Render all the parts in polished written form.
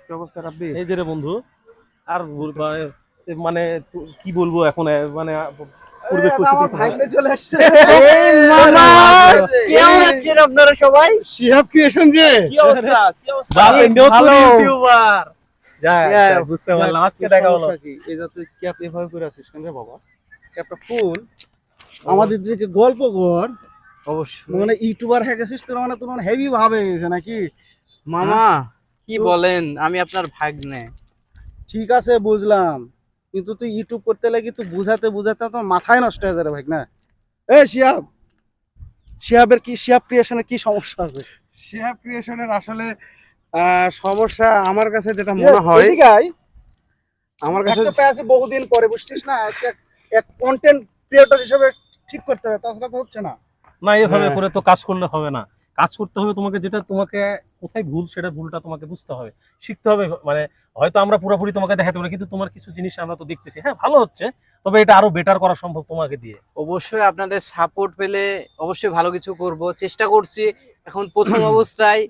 কি অবস্থা রাব্বি? এই যে রে বন্ধু আর মানে কি বলবো এখন মানে পূর্বে আমার ভাগ্নে চলে আসছে। মামা কেমন আছেন আপনারা সবাই? শিহাব ক্রিয়েশন যে কি অবস্থা? কি অবস্থা? ভালো ইউটিউবার যাই বুঝতে পারলাম আজকে দেখা হলো। কি এই যে তুই ক্যাপ এভাবে করে আছিস কেন রে বাবা? ক্যাপটা ফুল আমাদের দিকে গল্প কর। অবশ্যই মানে ইউটিউবার হয়ে গেছিস তোর মানে হেভি ভাবে গেছে নাকি? মামা কি বলেন, আমি আপনার ভাগ্নে। ঠিক আছে বুঝলাম, কিন্তু তুই ইউটিউব করতে লাগি তুই বুঝাতে বুঝাতে তো মাথায় নষ্ট হয়ে যাবে ভাই না। এই শিহাবের কি শিহাব ক্রিয়েশনের কি সমস্যা আছে? শিহাব ক্রিয়েশনের আসলে সমস্যা আমার কাছে যেটা মনে হয়, আমার কাছে একটা পেয়ে আছি বহুদিন পরে, বুঝছিস না? আজকে এক কন্টেন্ট ক্রিয়েটর হিসেবে ঠিক করতে হবে, তাছাড়া তো হচ্ছে না। না এভাবে করে তো কাজ করলে হবে না, কাজ করতে হবে তোমাকে, যেটা তোমাকে কোথায় ভুল সেটা ভুলটা তোমাকে বুঝতে হবে, শিখতে হবে। মানে হয়তো আমরা পুরোপুরি তোমাকে দেখাতে পারি, কিন্তু তোমার কিছু জিনিস আমরা তো দেখতেছি, হ্যাঁ ভালো হচ্ছে, তবে এটা আরো বেটার করা সম্ভব তোমাকে দিয়ে। অবশ্যই আপনাদের সাপোর্ট পেলে অবশ্যই ভালো কিছু করব, চেষ্টা করছি। এখন প্রথম অবস্থায়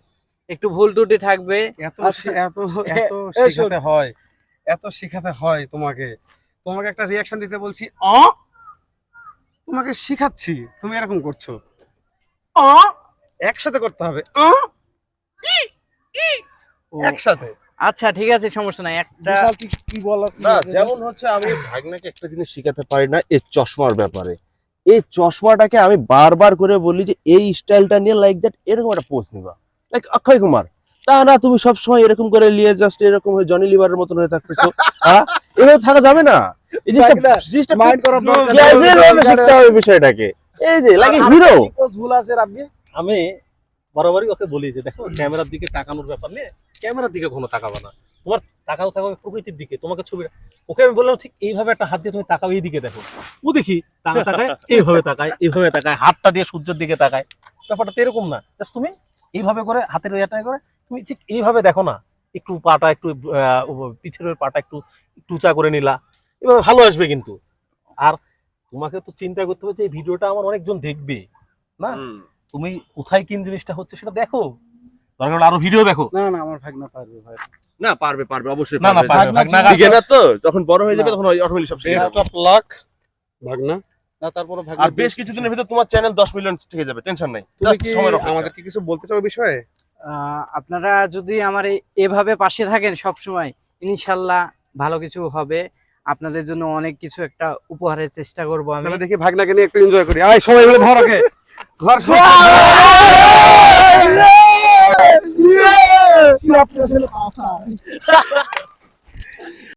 একটু ভুল ত্রুটি থাকবে। এত এত এত শেখাতে হয়, এত শেখাতে হয় তোমাকে। তোমাকে একটা রিয়াকশন দিতে বলছি, তোমাকে শিখাচ্ছি, তুমি এরকম করছো। একসাথে করতে হবে, একসাথে। আচ্ছা ঠিক আছে, সমস্যা নাই। একটা কি বলার না, যেমন হচ্ছে আমি ভাগনাকে একটা জিনিস শিখাতে পারি না, এই চশমার ব্যাপারে। এই চশমাটাকে আমি বারবার করে বলি যে এই স্টাইলটা নিয়ে লাইক দ্যাট, এরকম একটা পোজ নিবা, লাইক অক্ষয় কুমার। তা না, তুমি সবসময় এরকম করে নিয়ে জাস্ট এরকম হয়ে জনি লিভারের মতন হয়ে থাকতেছো। হ্যাঁ, এভাবে থাকা যাবে না। এই জিনিসটা মাইন্ড করার দরকার নেই। ক্যাজুয়াল শিখতে হবে বিষয়টাকে। এই যে লাগে হিরো। কি কোর্স ভুল আছে রাব্বি? আমি বরাবরই ওকে বলি যে দেখো, ক্যামেরার দিকে তাকানোর ব্যাপার নেই, ক্যামেরার দিকে কোনো তাকাবে না, তোমার তাকাও থাকবে প্রকৃতির দিকে। তোমাকে ছবি, ওকে আমি বললাম ঠিক এইভাবে একটা হাত দিয়ে তুমি তাকাও, এই দিকে দেখো। ও দেখি তাকায় এইভাবে তাকায়, এইভাবে তাকায়, হাতটা দিয়ে সূর্যের দিকে তাকায়। ব্যাপারটা তো এরকম না, জাস্ট তুমি এইভাবে করে হাতের ইয়েটা করে তুমি ঠিক এইভাবে দেখো না, একটু পাটা একটু পিছের পাটা একটু একটু উঁচা করে নিলা, এভাবে ভালো আসবে কিন্তু। আর তোমাকে তো চিন্তা করতে হবে যে এই ভিডিওটা আমার অনেকজন দেখবে না, তুমি কোথায় কোন জিনিসটা হচ্ছে সেটা দেখো, দরকার হলে আরো ভিডিও দেখো। না না, আমার ভাগনা পারবে ভাই। না, পারবে পারবে অবশ্যই না না পারবে। পারবে, ভাগনা গাছ বিগিনার তো, যখন বড় হয়ে যাবে তখন অটোমেটিক সব শিখে বেস্ট যাবে। অফ লাক ভাগনা। না তারপরে আর ভাগনা বেশ কিছুদিনের ভিতর তোমার চ্যানেল 10 মিলিয়ন থেকে যাবে, টেনশন নাই। তুমি জাস্ট কি সময় রাখো। আমাদেরকে কিছু বলতে চাও বিষয়ে? আপনারা যদি আমার এভাবে পাশে থাকেন সব সময়, ইনশাল্লাহ ভালো কিছু হবে। আপনাদের জন্য অনেক কিছু একটা উপহারের চেষ্টা করব আমি। তাহলে দেখি ভাগনাকে নিয়ে একটু এনজয় করি। আয় সবাই মিলে ধরকে ঘর আপনি আসলে পাসা